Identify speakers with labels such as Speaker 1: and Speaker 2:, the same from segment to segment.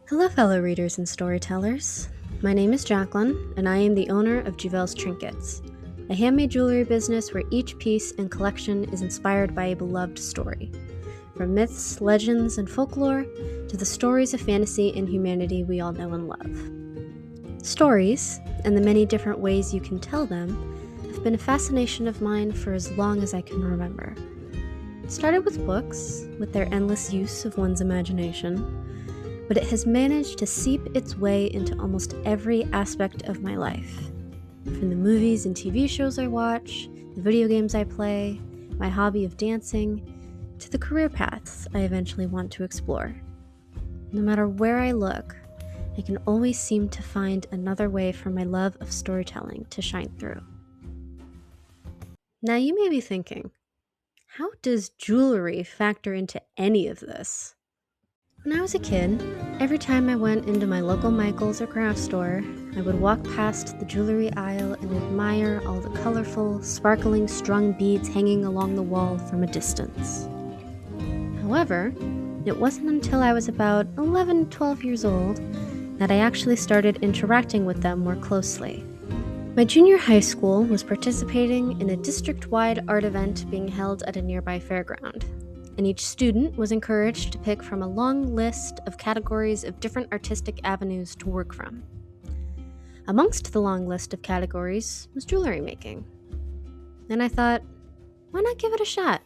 Speaker 1: Hello, fellow readers and storytellers. My name is Jacqueline, and I am the owner of Juvels Trinkets, a handmade jewelry business where each piece and collection is inspired by a beloved story. From myths, legends, and folklore to the stories of fantasy and humanity we all know and love. Stories, and the many different ways you can tell them, have been a fascination of mine for as long as I can remember. It started with books, with their endless use of one's imagination, but it has managed to seep its way into almost every aspect of my life. From the movies and TV shows I watch, the video games I play, my hobby of dancing, to the career paths I eventually want to explore. No matter where I look, I can always seem to find another way for my love of storytelling to shine through. Now you may be thinking, how does jewelry factor into any of this? When I was a kid, every time I went into my local Michael's or craft store, I would walk past the jewelry aisle and admire all the colorful, sparkling strung beads hanging along the wall from a distance. However, it wasn't until I was about 11, 12 years old that I actually started interacting with them more closely. My junior high school was participating in a district-wide art event being held at a nearby fairground, and each student was encouraged to pick from a long list of categories of different artistic avenues to work from. Amongst the long list of categories was jewelry making. And I thought, why not give it a shot?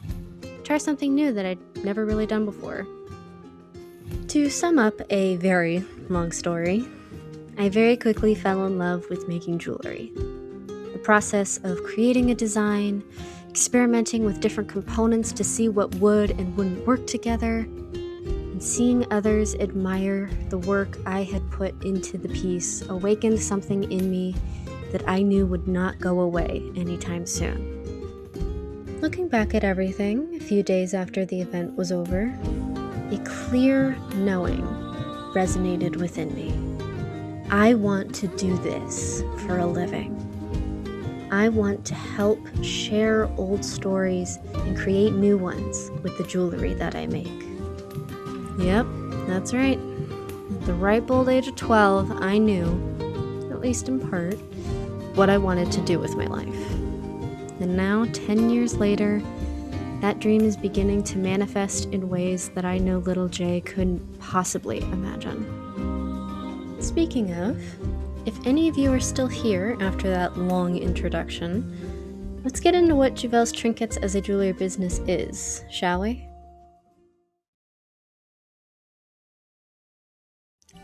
Speaker 1: Try something new that I'd never really done before. To sum up a very long story, I very quickly fell in love with making jewelry. The process of creating a design, experimenting with different components to see what would and wouldn't work together, and seeing others admire the work I had put into the piece awakened something in me that I knew would not go away anytime soon. Looking back at everything, a few days after the event was over, a clear knowing resonated within me. I want to do this for a living. I want to help share old stories and create new ones with the jewelry that I make. Yep, that's right. At the ripe old age of 12, I knew, at least in part, what I wanted to do with my life. And now, 10 years later, that dream is beginning to manifest in ways that I know little Jay couldn't possibly imagine. Speaking of, if any of you are still here after that long introduction, let's get into what Juvels Trinkets as a jewelry business is, shall we?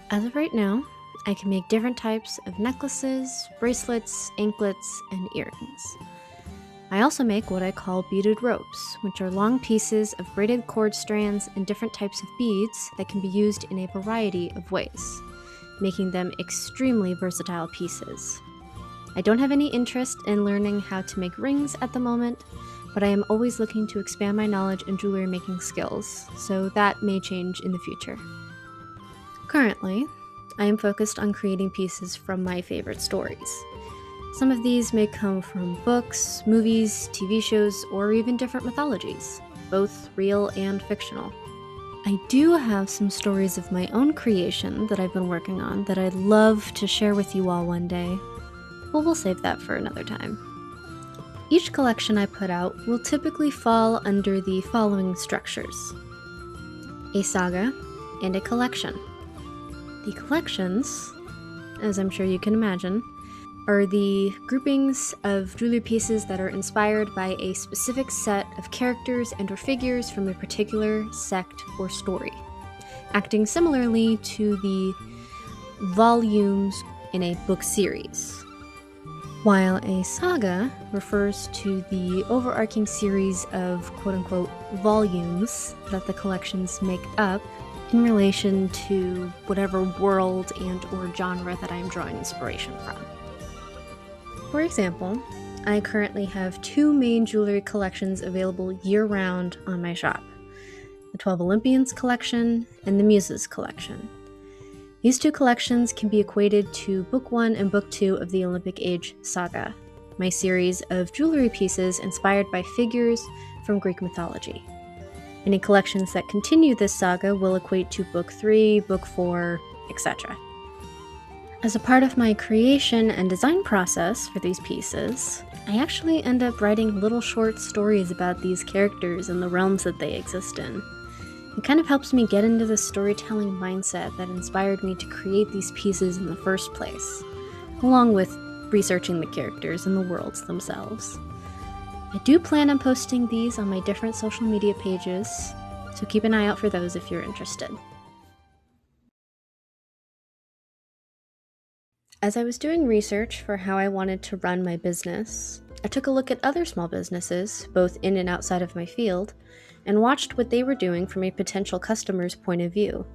Speaker 1: As of right now, I can make different types of necklaces, bracelets, anklets, and earrings. I also make what I call beaded ropes, which are long pieces of braided cord strands and different types of beads that can be used in a variety of ways, making them extremely versatile pieces. I don't have any interest in learning how to make rings at the moment, but I am always looking to expand my knowledge and jewelry making skills, so that may change in the future. Currently, I am focused on creating pieces from my favorite stories. Some of these may come from books, movies, TV shows, or even different mythologies, both real and fictional. I do have some stories of my own creation that I've been working on that I'd love to share with you all one day, but we'll save that for another time. Each collection I put out will typically fall under the following structures: a saga and a collection. The collections, as I'm sure you can imagine, are the groupings of jewelry pieces that are inspired by a specific set of characters and or figures from a particular sect or story, acting similarly to the volumes in a book series. While a saga refers to the overarching series of quote-unquote volumes that the collections make up in relation to whatever world and or genre that I am drawing inspiration from. For example, I currently have two main jewelry collections available year-round on my shop: the 12 Olympians collection and the Muses collection. These two collections can be equated to Book 1 and Book 2 of the Olympic Age saga, my series of jewelry pieces inspired by figures from Greek mythology. Any collections that continue this saga will equate to Book 3, Book 4, etc. As a part of my creation and design process for these pieces, I actually end up writing little short stories about these characters and the realms that they exist in. It kind of helps me get into the storytelling mindset that inspired me to create these pieces in the first place, along with researching the characters and the worlds themselves. I do plan on posting these on my different social media pages, so keep an eye out for those if you're interested. As I was doing research for how I wanted to run my business, I took a look at other small businesses, both in and outside of my field, and watched what they were doing from a potential customer's point of view.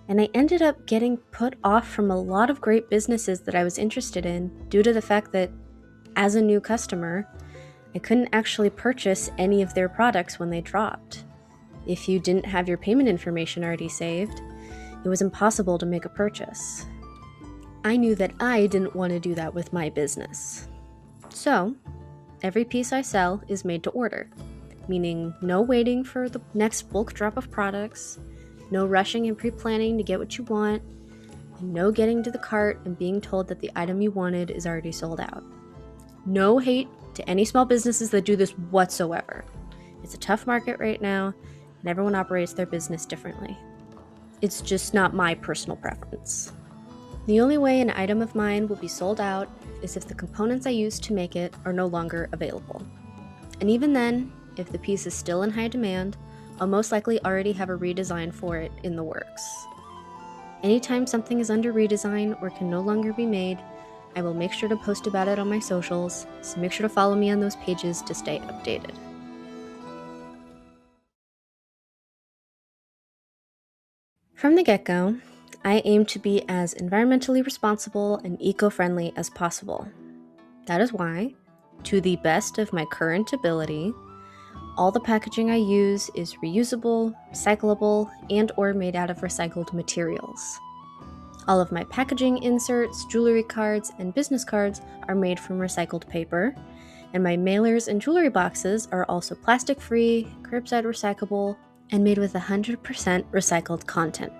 Speaker 1: And I ended up getting put off from a lot of great businesses that I was interested in due to the fact that, as a new customer, I couldn't actually purchase any of their products when they dropped. If you didn't have your payment information already saved, it was impossible to make a purchase. I knew that I didn't want to do that with my business. So, every piece I sell is made to order, meaning no waiting for the next bulk drop of products, no rushing and pre-planning to get what you want, and no getting to the cart and being told that the item you wanted is already sold out. No hate to any small businesses that do this whatsoever. It's a tough market right now, and everyone operates their business differently. It's just not my personal preference. The only way an item of mine will be sold out is if the components I used to make it are no longer available. And even then, if the piece is still in high demand, I'll most likely already have a redesign for it in the works. Anytime something is under redesign or can no longer be made, I will make sure to post about it on my socials, so make sure to follow me on those pages to stay updated. From the get-go, I aim to be as environmentally responsible and eco-friendly as possible. That is why, to the best of my current ability, all the packaging I use is reusable, recyclable, and/or made out of recycled materials. All of my packaging inserts, jewelry cards, and business cards are made from recycled paper, and my mailers and jewelry boxes are also plastic-free, curbside recyclable, and made with 100% recycled content.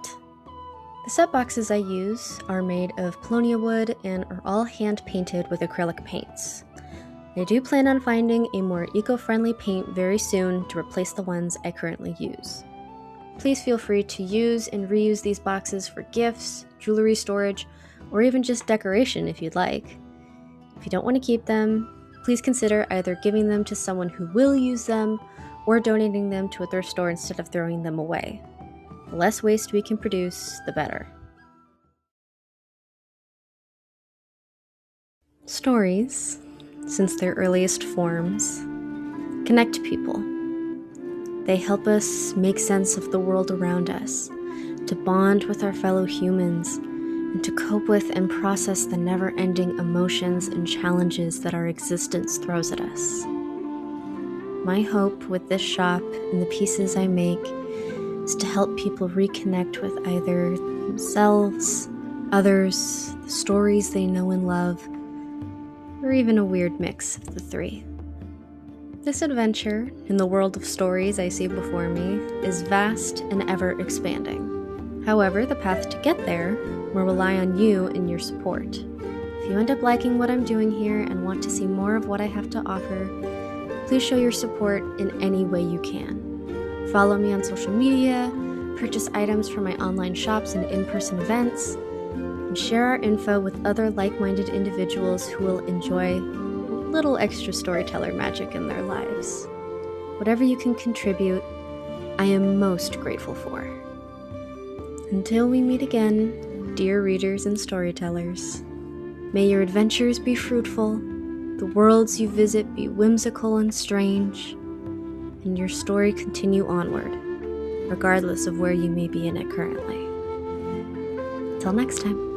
Speaker 1: The set boxes I use are made of paulownia wood and are all hand-painted with acrylic paints. I do plan on finding a more eco-friendly paint very soon to replace the ones I currently use. Please feel free to use and reuse these boxes for gifts, jewelry storage, or even just decoration if you'd like. If you don't want to keep them, please consider either giving them to someone who will use them or donating them to a thrift store instead of throwing them away. The less waste we can produce, the better. Stories, since their earliest forms, connect people. They help us make sense of the world around us, to bond with our fellow humans, and to cope with and process the never-ending emotions and challenges that our existence throws at us. My hope with this shop and the pieces I make is to help people reconnect with either themselves, others, the stories they know and love, or even a weird mix of the three. This adventure in the world of stories I see before me is vast and ever-expanding. However, the path to get there will rely on you and your support. If you end up liking what I'm doing here and want to see more of what I have to offer, please show your support in any way you can. Follow me on social media, purchase items from my online shops and in-person events, and share our info with other like-minded individuals who will enjoy a little extra storyteller magic in their lives. Whatever you can contribute, I am most grateful for. Until we meet again, dear readers and storytellers, may your adventures be fruitful, the worlds you visit be whimsical and strange, and your story continue onward, regardless of where you may be in it currently. Till next time.